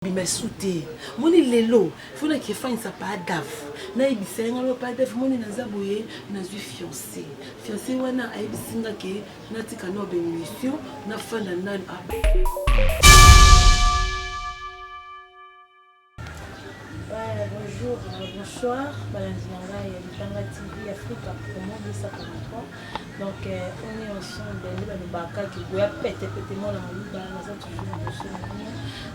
Bima sauté moni lelo fona ki fanya sa pa daf na ibisenga lo pa daf moni na zaboye na zui fiancé wana aibisinga ke na tika no bénédiction na fana nan Bonjour, bonsoir, Balanzinanga et Bitanga TV Afrique pour moi de ça pour moi. Donc on est ensemble le baka qui doit péter moi la mouba na ça toujours de ce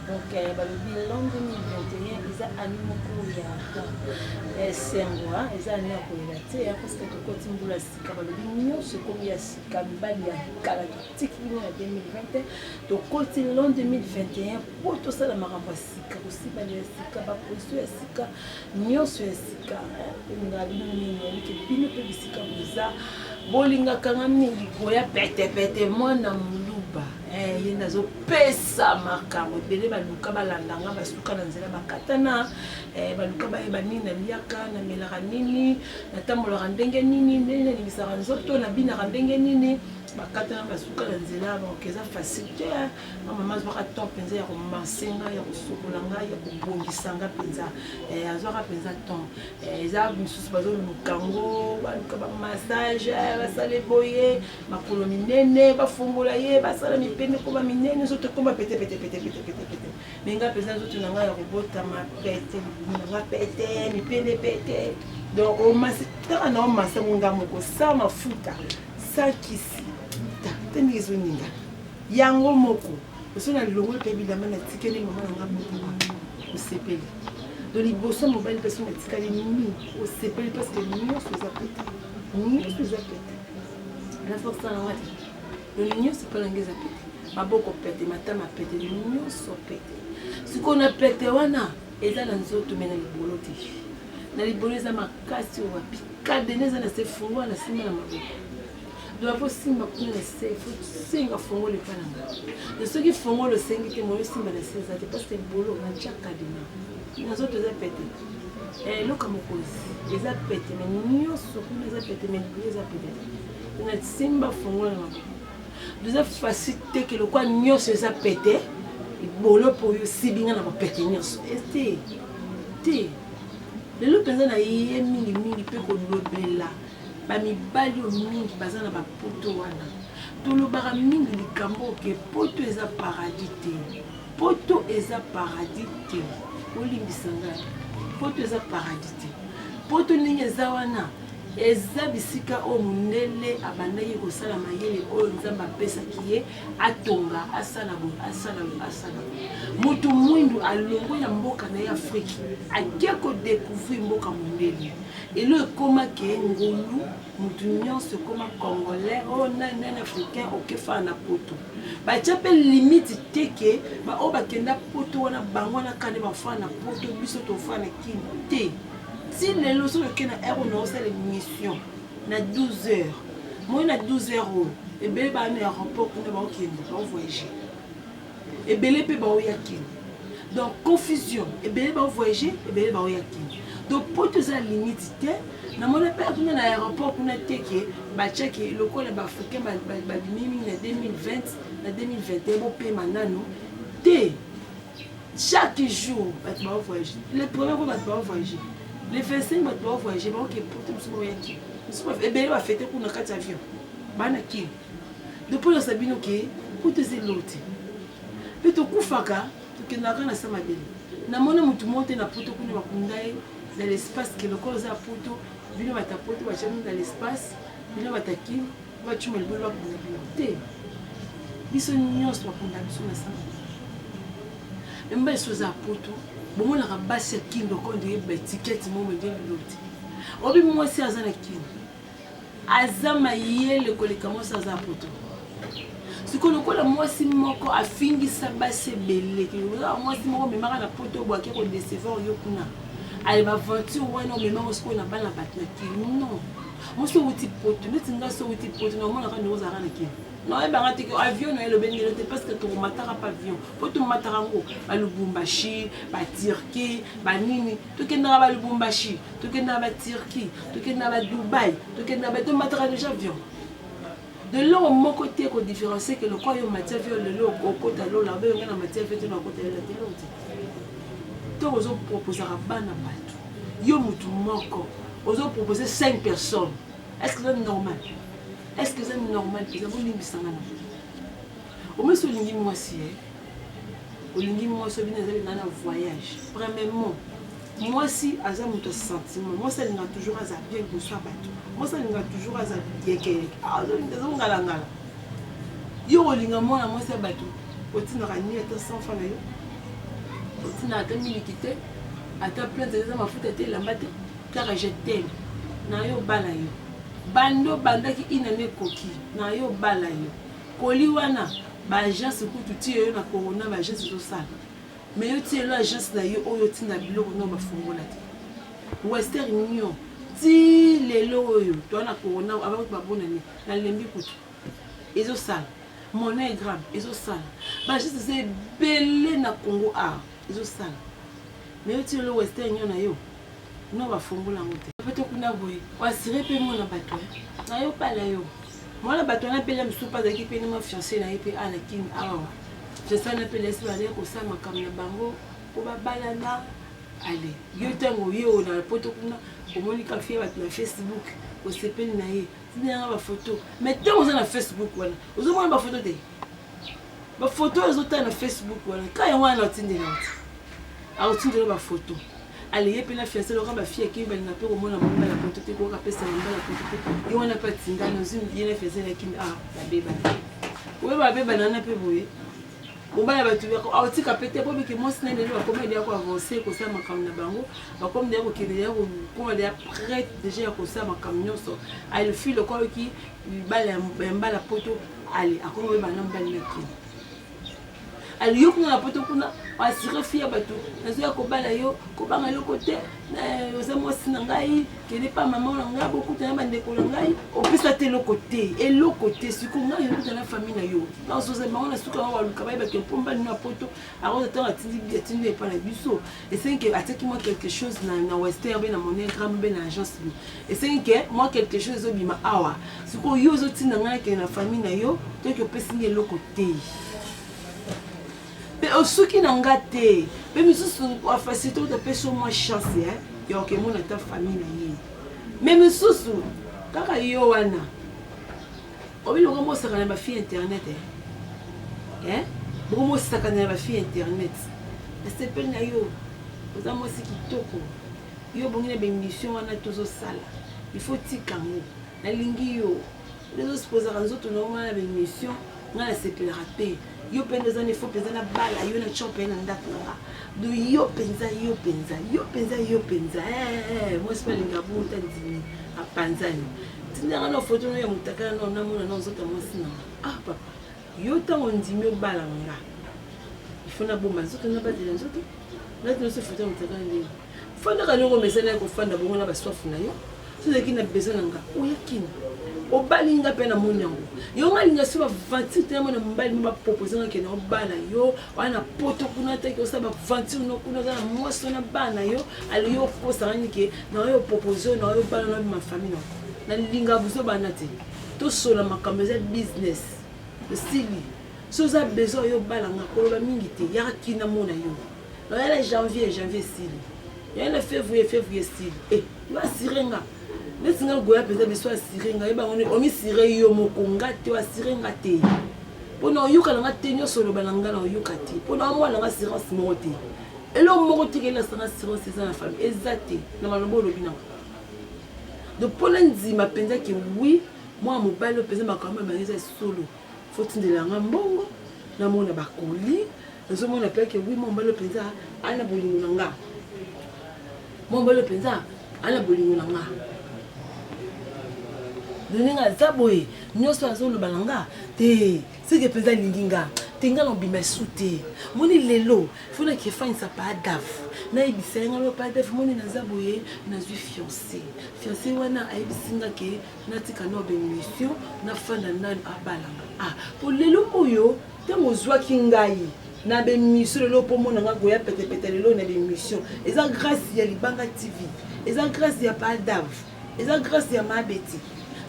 donc le bilan 2021 ils a animé pour ya sengwa ils a animé pour la té parce que tout côté mbula sika le bilan c'est comme ya sika mbali ya kala tiki na 2020 donc côté l'an 2021 pour tout ça la maramba sika aussi bali sika ba position sika nyonso ya sika ngali nini ke bino pe bisika buza bolinga kanga mingi koya pete mwana muluba yenda zo pesa makambo bele baluka balandanga basuka na nzela bakatana baluka ba nini na liaka na melaka nini na tambola ndenge nini ndenge ni bisaka nzoto na bina ndenge nini bakatana basuka na nzela bakeza facilité mama zwa temps penza ya komansenga ya kosokolanga ya kobongisanga penza azwaka penza temps eza misusu bazolukango baluka ba massage basale boye makolo minene bafungola ye basala mipende ko ba minene zote ko ba pete menga penza zote nanga ya kobota ma pete nanga pete mipende pete donc o masita na o masango moko sa mafuta sa kisi tani ezoninga yango moko osona longo pe bilamba na tikeli mama na ngabo osepeli do liboso mobile personne na tikali nini osepeli parce que nyonso eza pete la force na wati do nyonso pa langeza pete maboko pete matama pete nyonso pete sikona pete wana eza na nzoto mena libolo te na libolo eza makasi wapi kadeneza na se fungwa na simba na maboko doit faut simba kuna na se faut singa fongo le pananga de ceux qui fongo le sengi te mo simba na se zate parce que bolo na chaka dina na zoto za pete loka mokozi eza pete mais nyonso kuna eza pete mais eza pete na simba fongo na maboko deux facilité que le quoi nyonso eza pete bolo po yo sibinga na pete nyonso este te lelo penza na ye mingi pe ko lobela ba mibali o mingi baza na ba poto wana tolobaka mingi likambo ke poto eza paradis te poto eza paradis te olimbisa ngai poto eza paradis te poto ndenge eza wana eza bisika o mundele abandaki kosala mayele oyo nzambe apesaki ye atonga asala moto mwindu alongo ya mboka na ye afrike ake kodécouvrir mboka mundele elo ekomaki ngolu motu nyonso ekoma congolais oyo nani africain okefana na poto batya mpe limite teke baoyo bakenda poto wana bango wana kande bafana na poto biso tofana na kini te si lelo soki oke na heure na osala émission na 12 heures moi na 12 heures oyo ebele baa na aéroport kuna baokende baovoyage ebele mpe baoya kende donc confusion ebele baovoyage ebele baoya kende donc poto eza limite te namoni mpe kuna na aéroport kuna teke batiaki lokola baafricain babimi mingi na 2020 na 2021 bopema nano te chaque jour bato baovoyage le premier fois bato baovoyage les 25 bato baovoyage baoke poto mosu baoyaki ebele bafete kuna kati avion bana ki depuis losa bino ke poto eza elo te mpe tokufaka tokendaka na sa mabele namoni motu mo te na poto kuna bakunda ye dans l'espace que le corps a poto bino bata poto bachami dans l'espace bino bataki bachuma libolo bakunda bino te biso nyonso bakunda biso na sa mabele mba eso za poto bomonaka basi ya kindo kondo yeba etikete mo mende bilo te obi mwasi aza na kindo aza mayele koleka mwasi aza poto siko lokola mwasi moko afingisa basi ebele mwasi moko memaka na poto obwaki kodecevoir yo kuna ale baventure wana omemaka sikoyo na bana bato na kini non mosi outi poto neti nga so outi poto na omonaka ndenge ozalaka na kini noyebanga teke avion no elobengelo te parce que tokomataka pa avion po tomataka yango balubumbashi baturki banini tokendaka balubumbashi tokendaka baturki tokendaka badubai tokendaka tomataka déjà avion de l'eau moko te kodiférencier que le quoi yo matière avion lelo okota lola oyonga na matière avion te na okota yola te to ozo proposer à bana bato yo mutu moko ozo proposer 5 personnes. Est-ce que c'est normal? Est-ce que c'est normal que vous limbisanga na au moins so lingi moi si olingi moi so bina na voyage premièrement moi si aza muto sentiment moi ça linga toujours aza bien que soit bato moi ça linga toujours aza yeke zo ngala ngala yo olinga mona moi ça bato otina rani ata 100 francs na yo otina ata milikite ata plein de za mafuta te lambate car je t'aime na yo bala yo bando bandaki inane koki na yo bala yo koli wana ba agence kutu ti yo na corona ba agence zo sala mais yo ti lo agence na yo oyo tinda biloko no ba fongola te Western Union ti lelo oyo to na corona avant ba bonani na lembi kutu ezo sala monogramme ezo sala ba agence c'est belé na Congo a ezo sala mais yo ti lo Western Union na yo no ba fongola ngote peut kuna boy wasire pe mo na bato na yo pala yo moi la bato na pele msu pasaki pe ma fiancé na ipe ala kin awa je sais na pele si bale ko sa makam na bango ko ba balana ale yo tango yo na poto kuna ko moni ka fie ba na Facebook ko sepeli na ye tina ba photo mais tango na Facebook wala ozo mona ba photo te ba photo ozo ta na Facebook wala ka ya wana tinde na a otinde ba photo allez puis la fiancée Laurent ma fille qui va n'a pas au moins la photo te ko ka pesa la photo et on a pas tinga dans une bien la fiancée qui la bébé ouais ba bébé na pe boye bon ba ba tu ko a tika pété pour que moi sina ndelo ko me dia ko avancer ko sa makam na bango ba comme dia ko kile ko ko dia prête déjà ko sa makam nyoso a le fil ko qui ba la photo allez a ko ba na ba na ki ali yo kuna poto kuna asire fia bato nazo ya kobala yo kobanga yo côté oza mwasi na ngai kene pa maman na ngai beaucoup tena bandeko na ngai opesa te lo côté et lo côté siko ngai yo tena famille na yo na ozo za bango na suka wa luka ba ke pomba na poto aroza tena atindi pa na biso et c'est que ateki moi quelque chose na Western be na monogramme be na agence bi et c'est que moi quelque chose obima awa siko yo zo tinda ngai ke na famille na yo to ke opesa ngai lo côté mais au souki n'engate mais monsieur a facilité de pêcher moins chance hein yo que mon ta famille na yé mais monsieur kaka yo wana obi lo mo sa kana ba fi internet hein bo mo sa kana ba fi internet c'est pe na yo oza mo si kitoko yo bongina be mission wana tozo sala il faut tikango na lingi yo les autres poser nzoto normal be mission ngala sepelera pe yo penza ne faut penza na bala yo na chope na ndakanga do yo penza moi c'est pas linga buta ndimi apanzani tinanga na photo no ya mutaka no na mona na nzoto mo sina ah papa yo tango ndimi bala nga il faut na bomba nzoto na badela nzoto na tino se photo mutaka ndimi fanda ka ngo mesana ko fanda bongo na baswafu na yo c'est qui na besoin nga oyakina obalinga pe na monyango yo ngalinga si ba 28 tellement na mbali ba proposer nga ke na bana yo wana poto kuna te ko sa ba 21 no kuna na moso na bana yo ali yo ko sa ngani ke na yo proposer na yo bana na ma famille na linga buso bana te to sola makambo za business de style so za besoin yo bala nga ko ba mingi te ya kina mona yo na ya janvier style ya na février style yo asirenga nesinga goya peza biso asirenga yeba ngone omi sire yo mokonga te asirenga te pona yuka nga te nyoso lo balanga na yuka te pona mwana nga assurance moko te elo moko te kela sana assurance eza na famille ezate na malombo lo bina de pona nzima penza ke oui moi mobile peza makambo ba eza solo faut tindela nga mbongo na mona bakoli nazo mona pe ke oui mobile penza ana bolingo na nga mobile penza ana bolingo na nga Ninga zaboye nyoso azolo balanga te sike peza linginga tenga no bima sute moni lelo funa ki fa insa pa daf na ibisenga lo pa daf moni na zaboye na zui fiancé wana aibisinga ke na tika no be mission na fanda nan abalanga po lelo oyo tango zwa kingai na be mission lelo po mona nga goya pete lelo na be mission eza grâce ya Libanga TV eza grâce ya pa daf eza grâce ya Mabeti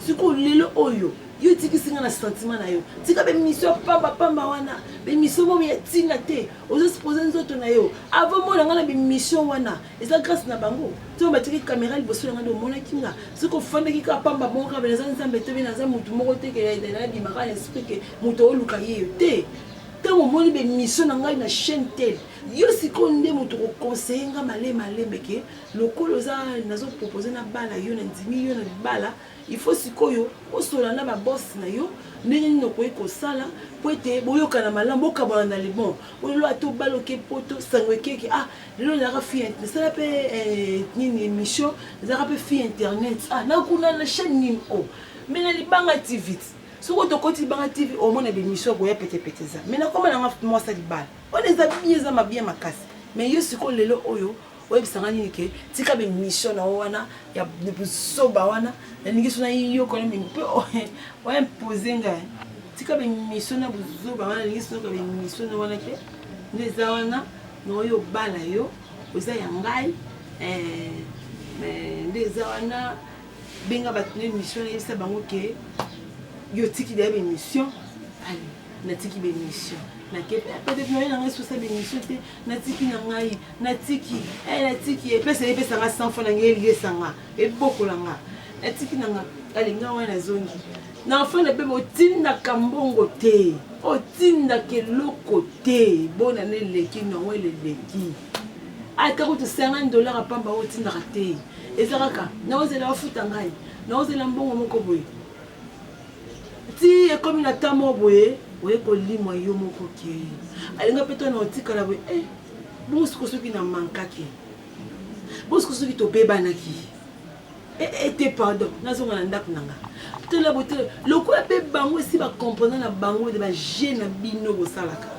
siko lelo oyo yo tikisinga na sentiment na yo tika bémission pamba wana bémission mo ya tina te ozo supposer nzoto na yo avant mo nga na bémission wana eza grâce na bango to batiki caméra liboso nga ndo mona kinga siko fanda kika pamba mo ka beza nzambe te bena za mutu moko te ke na di mara esprit ke mutu oluka ye te tango moni bémission na ngai na chaîne telle yo siko nde mutu ko conseiller nga malembe ke lokolo za nazo proposer na bala yo na ndimi yo na bala il faut sikoyo osola na ba boss na yo ndenge nino koyi kosala po ete boyokana malamu bokabana na le bon olelo ato baloke poto sangwe keke lelo nazaka fille nasala mpe nini émission nazaka mpe fille internet nakuna na chaîne nini mais na libanga tv soko tokoti libanga tv omona bémission koya petepete za mais nakoma nanga mwasa libala on eza bien eza mabien makasi mais yo siko lelo oyo oyebisanga nini ke tika bémission na wana ya busoba wana nalingi so na yo kona mpe oimpose nga tika bémission na busoba wana nalingi so na bémission na wana ke ndeza wana noyo bala yo oza ya ngai ndeza wana benga bato na émission na yebisa bango ke yo tiki da bémission na tiki bémission peut-être que na ngai sosa bémission te natiki na ngai natiki epesanga 100 fois na ngai eliesanga ebokolanga natiki na nga alinga wana nazongi na enfant na bebe otindaka mbongo te otindaka eloko te bona neleki nango eleleki ata kuti $50 apamba otindaka te eza kaka naozela bafuta ngai naozela mbongo moko boye ti ekomi na tamo boye oye kolimwa yo moko ke alinga mpe to na otikala boye bosiko soki na mankaki bosiko soki tobebanaki ete pardon nazonga na ndako nanga tela bote lokola mpe bango esi bacomprendre na bango de baje na bino bosalaka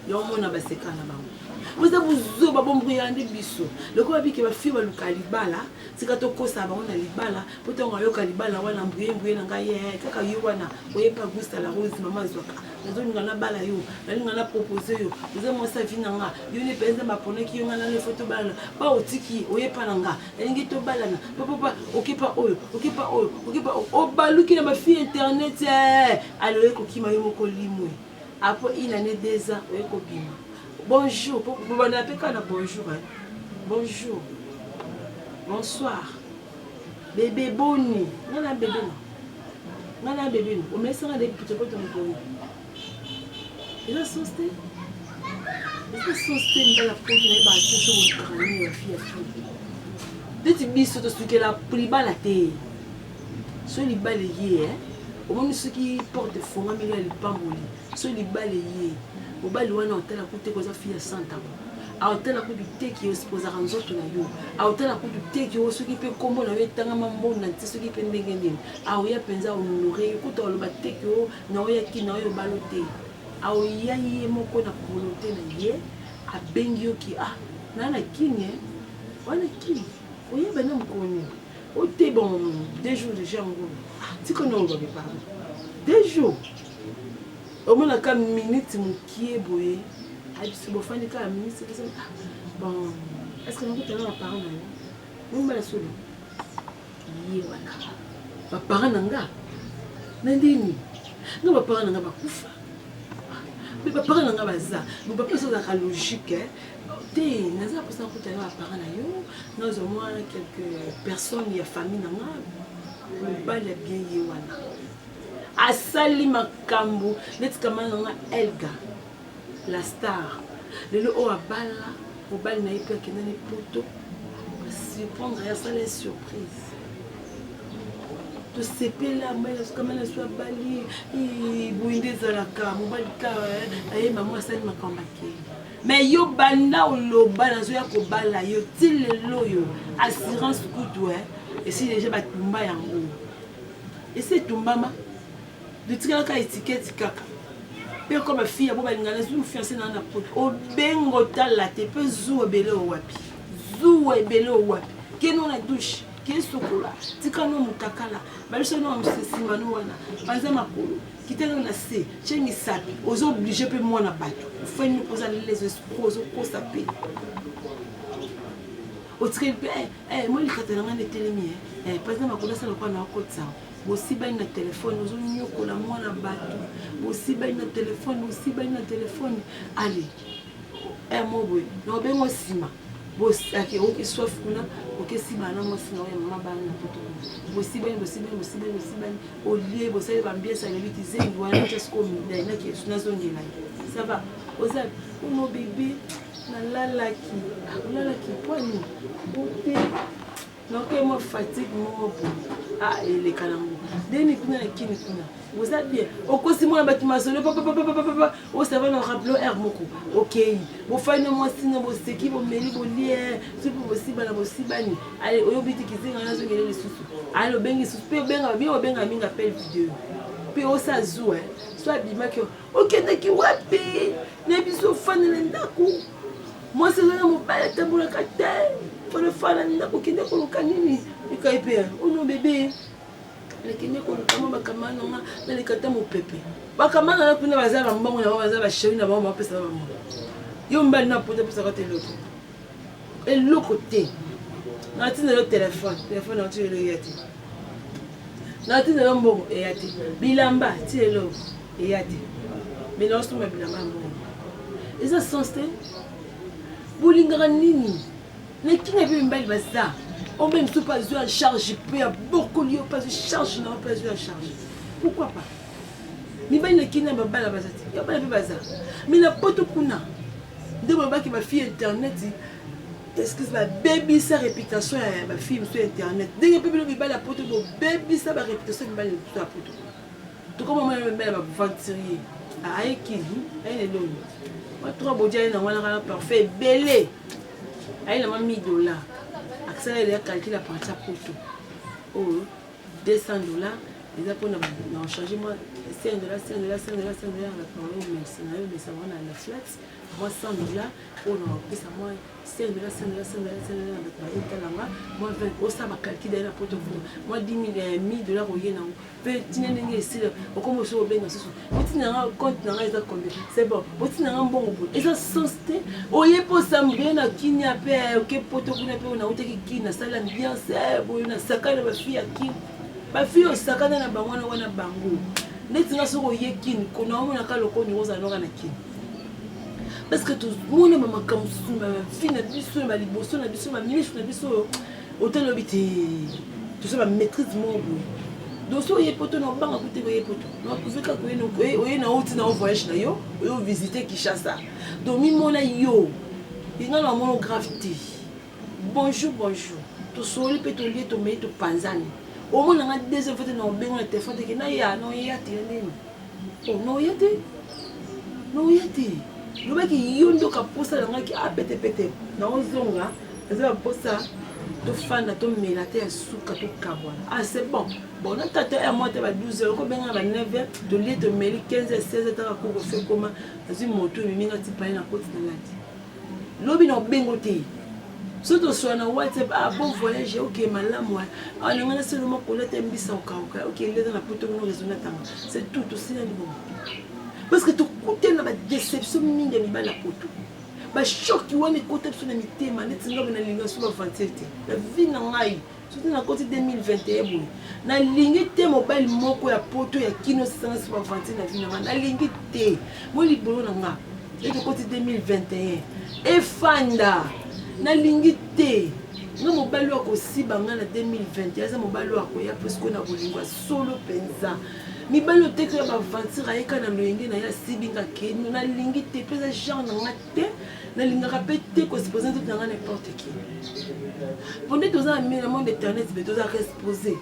yomona baseka na bango boza bozoba bombuyande biso lokola bike bafie baluka libala sika tokosa bango na libala po ntango ayoka libala wana mbuye na ngai kaka yo wana oyepa gusta la rose mama zwaka nazolinga na bala yo nalinga na propose yo oza mwasi avi na nga yo ne mpenza baponaki yo nga na lefo tobalana ba otiki oyepa na nga nalingi tobalana papa okepa oyo obaluki na bafie internet alo oyekokima yo moko limwe apo inane 2 ans oyekobima bonjour, bon bonjour, bonjour, bonsoir, bébé boni, nana bébé non, on met ça dans les petits potes de mon il a sauté, dans la peau qui n'est pas sur le crâne, la fille. Dès que tu bis sur ce qu'elle a pris bas la tête, sur les balayés, au moment ceux qui portent fond, mais il pas moli, sur les balayés. Obali wana otala kute koza fille santa aotala kutu teki osposa nzoto na yo aotala kutu teki osoki pe kombo na yo tanga mambona nti soki pe ndenge ndenge aoya penza honore kuta oloba teki o na oya kina oyo balote aoya ye moko na volonté na ye abengi yo ki nana kine wana kine oyeba na mkoni ote bon 2 jours déjà ngolo tikono ngobe pardon 2 jours au moins la minute mon qui est boye si vous faites la minute c'est bon est-ce que nous avons la parole nous la solo yé wala parole nanga nandini nous parole nanga bakufa mais parole nanga baza nous pas ça la logique té naza pour ça que la parole na yo nous au moins quelques personnes il y a famille nanga ba la bien yé wana asali makambo neti kama nanga Elga la star lelo o abala obali na ipe ke nani poto surprendre ya sala surprise to sepela mbala kama na swa bali buinde zalaka mobali ka aye maman asali makambo ke mais yo banda oloba na zo ya ko bala yo tilelo yo assurance kutu et si déjà batumba yango et c'est tumbama de tirer la étiquette kaka pe comme fille abo balingana zu fiancé na poto obengo tala te pe zu ebele o wapi keno na douche ke sokola tika no mutakala baliso no msesima no wana panza makolo kitelo na se chengi sapi ozo obligé pe mwana bato feni poza les espoirs ko sape o tika pe moi likatana ngane telemi panza makolo sala kwa na okotsa bosibai na telefone ozonyokola mwana bato bosibai na telefone bosibai na telefone ale moboye na obengo nsima bosaki okiswaf kuna okesiba na mwasi na oyo mama bana na poto bosibani olie bosali bambiesa lebi tizengi wana otiasiko midai naki nazongela ça va oza ono bébé nalalaki pwani ote noke mo fatigue mo bo eleka nango deni kuna na kini kuna oza bien okosi mwana bato masolo papa osava na rappelo air moko okei bofai na mwasi na boseki bomeli bolie soki bosibani ale oyobi ti kizinga nazongela lisusu ale obengi lisusu mpe obenga mingi apel video mpe osazu so abimaki okendaki wapi na biso ofandela ndako mwasi oza na mobali atambolaka te fana ndako okende koluka nini ekai mpe ono bebe lekende koluka mo bakamana nanga naleka ta mopepe bakamana na kuna baza bambongo na bango baza basheri na bango bapesa bango yo mbali na poto apesaka te eloko te natinelo telefone nati lelo eya te natinelo mbongo eya te bilamba ti lelo eya te me naosomba bilamba ya mbongo eza sens te bolingaka nini nakinga mpe mibali baza on même tout pas en charge peu à beaucoup lieu pas de charge non pas en charge pourquoi pas mi ba na kina ba bala bazati ya bala pe baza mi na poto kuna de ba ki ba fille internet est-ce que ça baby sa réputation ya ba fille sur internet de pe bi ba la poto bo baby sa ba réputation mi ba le sur poto tout comme moi même ba venturier ay ki ay le lo moi trois bodia na wana parfait belé ay na $1000 ça il a calculé par ça pour tout. Oh, $200. Les apôtres ont changé moi $100, $100, $100, $100, mais ça va dans la flat. Moi $100, on a pris ça moi $100, $100, $100, moi 20, ça va calculer la porte moi $10,000 au yen. Tu n'as rien ici. On commence au bien dans ce. Tu n'as un compte dans les combien. C'est bon. Tu n'as un bon bout. Et ça sensé. Au yen pour ça me bien à qui n'y a pas OK poto kuna pe on a outé qui na sala ambiance bon na sakana ba fille qui ba fille au sakana na bango wana bango. Neti na soko yekini kona on na ka lokoni oza noka na kini. Parce que tout le monde m'a comme ma fille na biso ma liboso na biso ma ministre na biso hôtel obité tout ça ma maîtrise mon donc so yepoto na banga kuti ko yepoto na kuvika ko eno ko na outi na voyage na yo visiter Kinshasa donc mi mona yo inga na monogravité bonjour to soli pe to lié to me to panzani au moins na deuxième fois na bengo na téléphone que na ya no ya tene oh no ya te le mec yondo ka posa la ngaki apete na ozonga eza posa to fana to melate ya suka to kabwana c'est bon na tata ya moi te ba 12h ko benga ba 9h to lié to meli 15h 16h ta ko fait comment azi moto minga ti pa na koti na lati lobi na bengo te surtout sur na WhatsApp bon voyage OK malamu on ngana seulement ko leta mbisa okauka OK leta na poto no raisonner tanga c'est tout aussi na bon parce que tout côté na ba déception mingi ni ba la poto ba choc qui woni côté sur na mitema neti ngobe na linga sur ba vanité la vie na ngai surtout na côté 2021 boy na lingi te mobile moko ya poto ya kino sans ba vanité na vie na ngai na lingi te mo libolo na nga et côté 2021 et fanda na lingi te no mobile wako sibanga na 2020 eza mobile wako ya parce que na bolingwa solo penza mibalo te que ba vantir ayeka na loyenge na ya sibinga ke na lingi te pesa genre na te na linga rapete ko se poser tout dans n'importe qui pendant tous ans mais le monde internet be tous exposé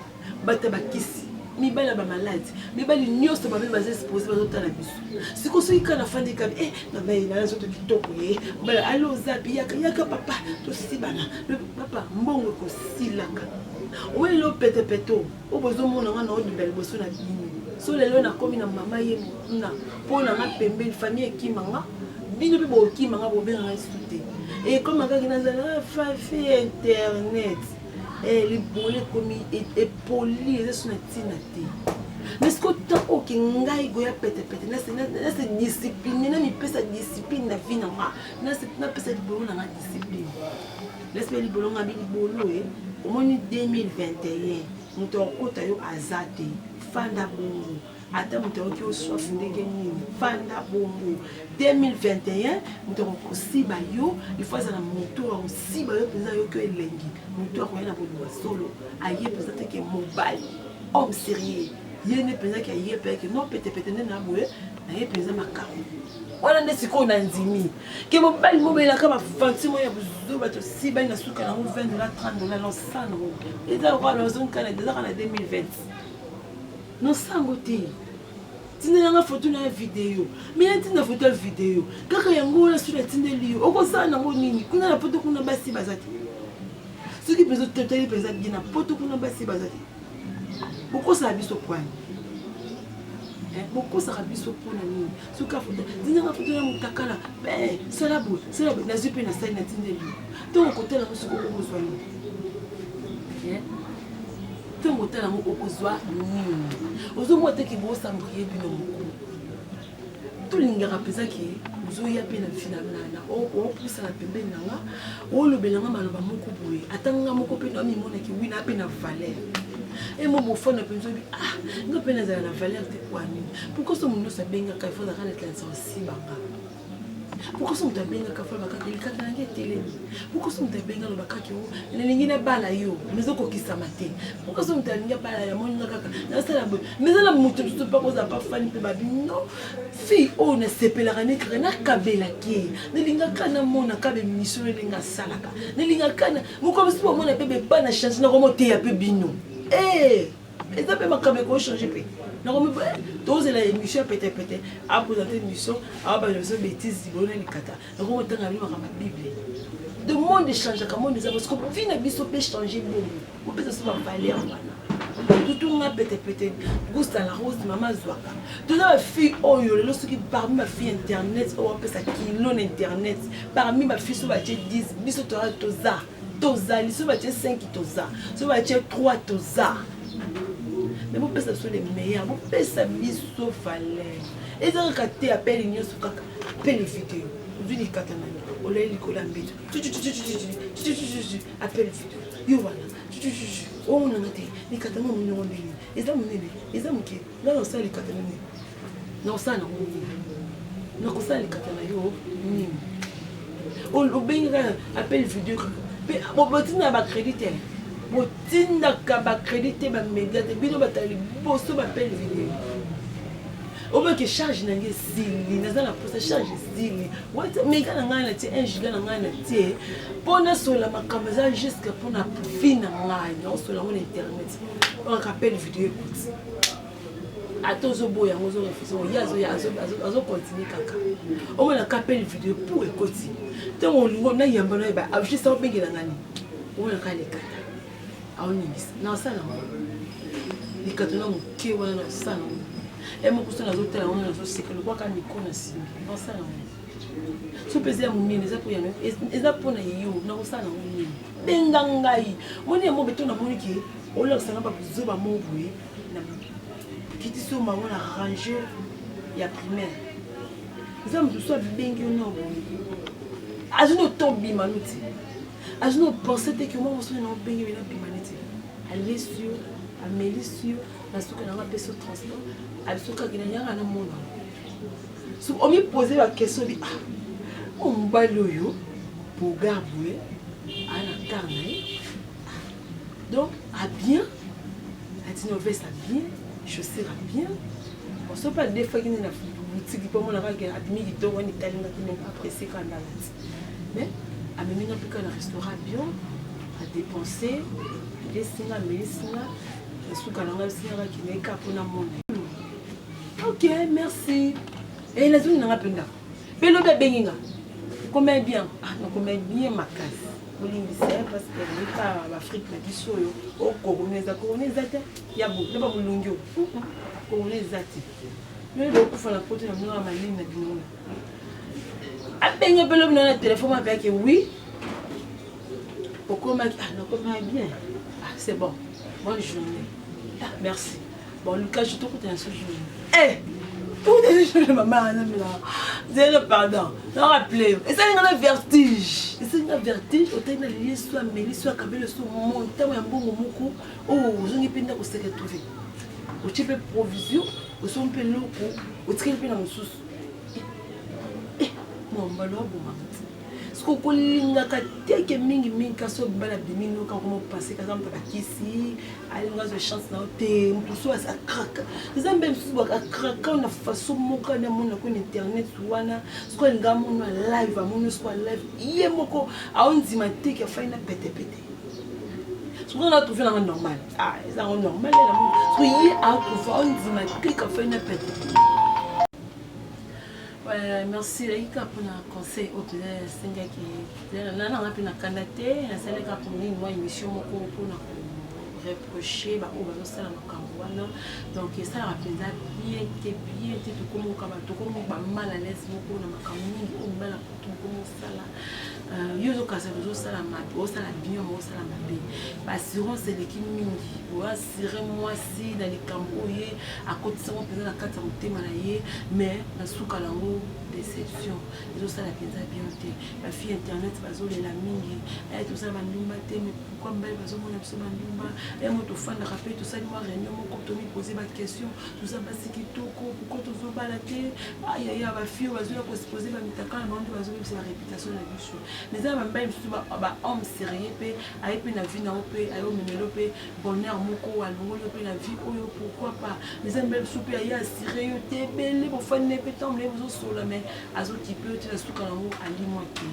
bata bakisi mibala ba malade mibali nyoso ba ba exposé ba totala biso siko so ikana fandi ka na mai na zo to kitoko bala allo zabi yaka papa to sibana le papa mbongo ko silaka owe lo petepeto obozo mona nga na odibel boso na bini so lelo na komi na mama ye na pona nga pembe famille kimanga bino pe bo kimanga bo benga nsuté et comme anga kinazala fa fi internet les bolets comme et poli les sont tinate mais ce que tant o kingai goya petepete na c'est discipline na mi pesa discipline na vie na ma na pesa libolo na discipline laisse libolo nga bi libolo au moins 2021 moto okota yo azate fanda bongo ata moto oki osoif ndenge nini fanda bongo 2021 moto okosiba yo ifo azala moto akosiba yo mpenza yo ki elengi moto akoya na bolingwa solo aye mpenza teke mobali homme sérieux ye ne mpenza ki aye peke non petepete nde na boye naye mpenza makamo wana nde sikoyo na ndimi ke mobali mobelaka bafanti moya buzo bato si bai na suka nango $20 $30 nosango eza lokola nazonkana ezaka na 2020 nosango te tindelanga foto na ya video mina ntinda foto ya video kaka yango wana soki atindeli yo okosala nango nini kuna na poto kuna basi baza te soki mpenza totali mpenza bien na poto kuna basi baza te bokosala biso kwani bokosaka biso mpona nini soki afoto tindanga foto ya motakala sala boye nazwi mpe na sali natindeli yo ntongo kotala yango soki okozwa nini ntongo otala yango okozwa nini ozomona teke boosambrie bino moko tolingaka mpenza ke ozoya mpe na finalana opusana pembeni nanga olobelanga maloba moko boye atanganga moko mpe namimonaki wina mpe na valeur mo bofona mpenza obi nga mpe nazala na valeur te kwa nini pourkoi so mondo osabengaka ifo azaka nekanisa osibanga pourquoi so moto abengaka fo bakaki likata nange etelemi pourquoi so moto abenga lobakaki o nalingi nabala yo mezokokisama te pourquoi so moto alingi abala ya moninga kaka nasala boye mezala moto mosusu mpa kozala mpa fani mpe babi no fille oyo nasepelaka nekaka nakabelaki ye nalingaka namona ka bemission elinga asalaka nalingaka moko mosusu bamona mpe bepa na change nakomoteya mpe bino eza mpe makambo ekochange mpe tozela émission ya petepete apresente émission abana biso bétise libolo na likata nakomotanga bino makambo ya bible de monde echangeaka monde eza parce que vi na biso mpe change bongo mopesa so bavaleur wana tutunga petepete gusta la rose mama zwaka toza bafille oyo lelo soki parmi bafille internet oyo bapesa kilo na internet parmi bafille so batie 10 biso tozali so batie 5 toza so batie 3 toza mais vous pensez sur les meilleurs, vous pensez biso valeur. Et ça quand tu appelles une chose kaka, appelle les vidéos. Vous dites katana, on l'a dit qu'on l'embête. Appelle les vidéos. Yo voilà. Oh on a dit, les katana on nous dit. Et ça mon nez, et ça mon qui. Là on sait les katana. Non ça non. Non ça les katana yo. On benga appelle vidéo. Mais bon tu n'as pas crédité. Botindaka bakredite bamédia te bino batali boso bapele video oboke charge nange zili naza na posa charge zili meka na ngai na tie 1 giga na ngai na tie mpona sola makambo eza jusque mpona vi na ngai naosola yango na internet onaka apele video ekuti ata ozoboya yango ozorefuse oye azocontinue kaka omonaka apele video pour ekoti ntango olingo nayamba noyeba juste obengela ngani omonaka lekata aoningisa nasala likato na moke wana nasala mokuso nazotala wana nazoseka lokwaka miko na simbi nasala so pese ya monene eza mpona yeyo nakosala nango nini benga ngai moni yango beto namoni ke olakisanga bazoba mo boye na kiti so bango na ranger ya primaire eza mosusu abengi yo na boye azoni otobima no te azoni opense te ke mwa mosusu na obengi wena bimane te ale sur ameli sur na suka nanga mpe so transport abisokaki na yanga na mona so omipose bakestion bi mobali oyo bogar boye ana kar na ye donc abien atini oveste abien chaussure abien oso mpe adefaki nde na boutique mpo monaka ke abimi kitoko wani talingaki me apprécie kandala ti mais ameminga mpe ka na restaurant bien adépense esinga mesinga nasuka nanga esingaka kineka mpona mona ok merci nazoni nanga mpe ndako mpe lobi abenginga komai bien nakomai bien makasi olimbisa ye parce que nika baafrike na biso oyo okorona eza te ya bo nde bamolongi oyo korona eza te loyebi okufa na poto na mnonga malini na binona abenge mpe lobi na telefone apeyake oui okomaki nakomai bien c'est bon bonne journée merci bon Lucas je te coûte un seul jour tout est jour maman zéro pardon non rappelez et ça il y a un vertige c'est une vertige au terme de lier soit mêlé soit cabelle soit montant un bon moko oh je n'ai pas de se retrouver au type provision au son peu loko au train peu dans sous mon balo bon ce qu'on colinga kateke mingi mingi kaso bala bimino quand comment passer par exemple kisi alinga zo chance na te mutu so asa kraka ça même si ba kraka na façon moka na mona ko internet wana ce qu'on nga mona live mona so live ye moko aonzima te ke fa ina pete ce qu'on a trouvé dans normal ah ça on normal là ce que ye a trouvé aonzima te ke fa ina pete. Merci Laïka pour le conseil au plaisir Senga qui là on a pu na candidater na celle qui pour une émission pour reprocher ba o bazo sala makambo wana donc ça rappelle bien tout comme ba mal à l'aise moko na makambo mingi o mbala tout comme sala yozo kasa bazo sala mabe o sala bien o sala mabe ba assurance de qui mingi o assurer moi si dans les campo ye à côté ça on peut na kata motema na ye mais na suka lango déception ils ont ça la pizza bien la fille internet bazo la mingi et tout ça bandumba te mais pourquoi mbele bazo mona biso bandumba et moi to fan de rappel tout ça moi réunion mon compte me poser ma question tout ça basi kitoko pourquoi to zo balater aïe aïe ba fille bazo ko se poser ba mitaka na monde bazo c'est la réputation na biso mais ça mbele biso ba homme sérieux pe aïe pe na vie na pe aïe o memelo pe bonheur moko wa longolo pe na vie oyo pourquoi pas mais ça mbele biso pe aïe assuré yo te belle bo fan ne pe tomber bozo sola mais azo qui peut tu la souka na mo ali moi qui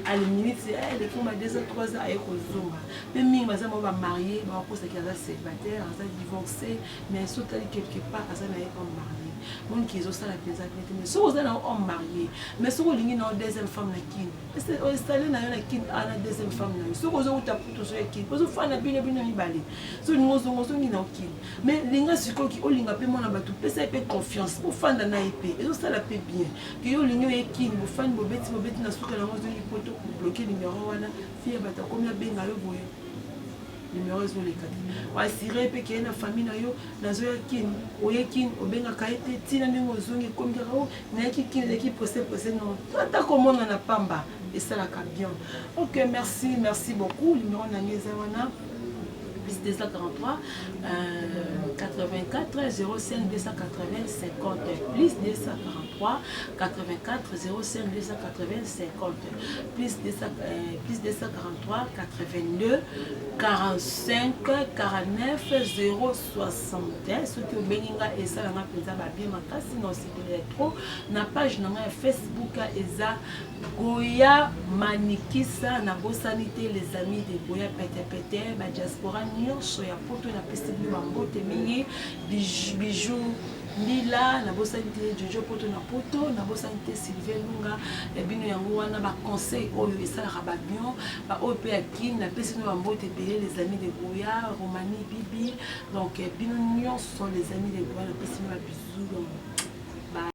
à la limite c'est elle est comme 2 ans 3 ans aïe ko zonga même mi baza mo ba marié ba ko ça qui a célibataire a divorcé mais surtout quelque part à ça na est comme marié mon qui zo ça la pesa mais so oza na homme marié mais so lingi na deuxième femme na kin c'est au installé na yo na kin à la deuxième femme na so ozo uta puto so kin ozo fana bino mi balé so ngozo ngi na kin mais linga siko ki o linga pe mona batu pesa pe confiance o fanda na épée et ça la paie bien que yo lingi e kin bo fan bo beti na suka na ngozo ni poto bloquer numéro wana fille bata combien benga yo boye numéro zo les quatre wa assurer pe que na famille na yo na zo ya kin o ye kin o benga kaete tina ndingo zongi combien o na ki kin l'équipe procès non tata comment on a pamba et ça la bien. OK, merci beaucoup numéro na ngeza wana plus 243 84 05 280 50 plus 243 84 05 280 50 plus 243 82 45 49 060 ce que beninga et ça na penza ba bien makasi non c'est trop na page na Facebook eza Goya Manikisa na bosanité les amis de Goya pete ba diaspora nyonso ya poto na pesi bangote mingi bijou Lila na bosanité Jojo poto na bosanité Sylvain Lunga et bino yango wana ba conseil oyo esala ba bien ba OP akin na pesi no bangote payer les amis de Goya Romani Bibi donc bino nyonso les amis de Goya na pesi no bisous